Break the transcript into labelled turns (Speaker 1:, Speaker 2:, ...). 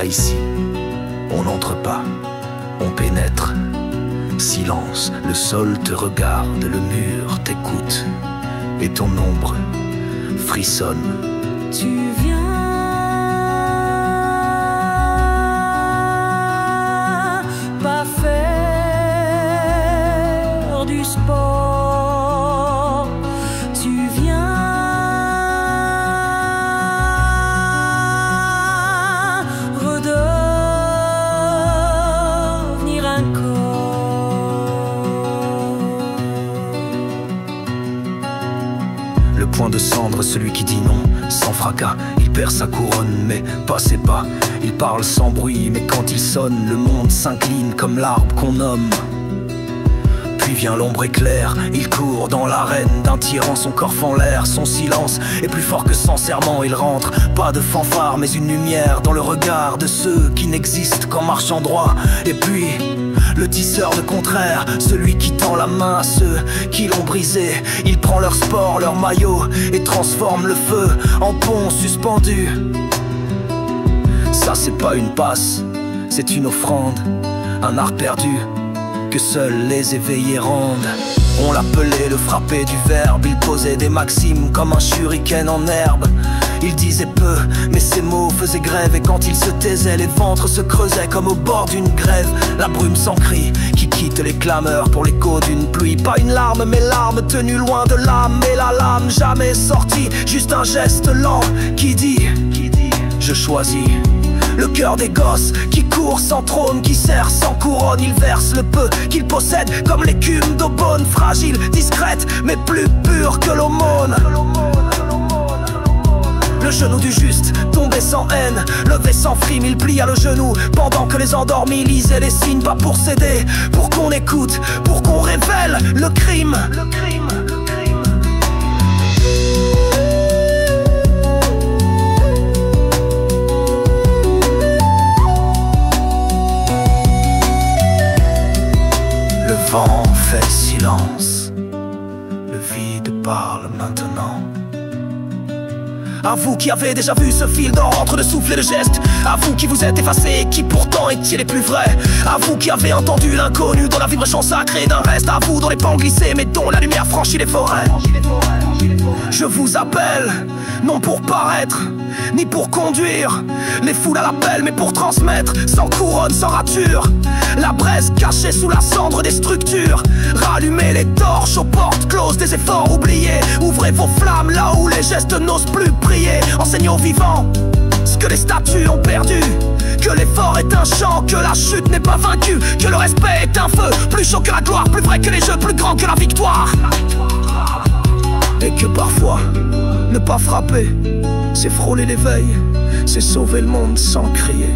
Speaker 1: pas ici. On n'entre pas, on pénètre. Silence, le sol te regarde, le mur t'écoute, et ton ombre frissonne.
Speaker 2: Tu viens pas faire du sport, tu viens redevenir un corps.
Speaker 1: Le point de cendre, celui qui dit non sans fracas, il perd sa couronne mais pas ses pas. Il parle sans bruit mais quand il sonne, le monde s'incline comme l'arbre qu'on nomme. Puis vient l'ombre éclair, il court dans l'arène d'un tyran, son corps fend l'air, son silence est plus fort que son serment. Il rentre, pas de fanfare mais une lumière dans le regard de ceux qui n'existent qu'en marchant droit. Et puis le tisseur de contraire, celui qui tend la main à ceux qui l'ont brisé. Il prend leur sport, leur maillot et transforme le feu en pont suspendu. Ça c'est pas une passe, c'est une offrande, un art perdu que seuls les éveillés rendent. On l'appelait le frappé du verbe, il posait des maximes comme un shuriken en herbe. Il disait peu, mais ses mots faisaient grève. Et quand il se taisait, les ventres se creusaient comme au bord d'une grève. La brume sans cri qui quitte les clameurs pour l'écho d'une pluie. Pas une larme, mais larme tenue loin de l'âme. Et la lame jamais sortie, juste un geste lent qui dit je choisis. Le cœur des gosses qui court sans trône, qui sert sans couronne. Il verse le peu qu'il possède comme l'écume d'aubône. Fragile, discrète, mais plus pure que l'aumône. Le genou du juste, tombé sans haine, levé sans frime, il plia le genou pendant que les endormis lisaient les signes. Pas pour céder, pour qu'on écoute, pour qu'on révèle le crime. Le vent fait silence, le vide parle maintenant. À vous qui avez déjà vu ce fil d'or entre le souffle et le geste, à vous qui vous êtes effacés et qui pourtant étiez les plus vrais, à vous qui avez entendu l'inconnu dans la vibration sacrée d'un reste, à vous dont les pans glissaient mais dont la lumière franchit les forêts. Je vous appelle, non pour paraître, ni pour conduire les foules à l'appel, mais pour transmettre, sans couronne, sans rature, la braise cachée sous la cendre des structures. Rallumez les torches aux portes closes des efforts oubliés. Ouvrez vos flammes là où les gestes n'osent plus prier. Enseignez aux vivants ce que les statues ont perdu, que l'effort est un chant, que la chute n'est pas vaincue, que le respect est un feu, plus chaud que la gloire, plus vrai que les jeux, plus grand que la victoire. Et que parfois, ne pas frapper, c'est frôler l'éveil, c'est sauver le monde sans crier.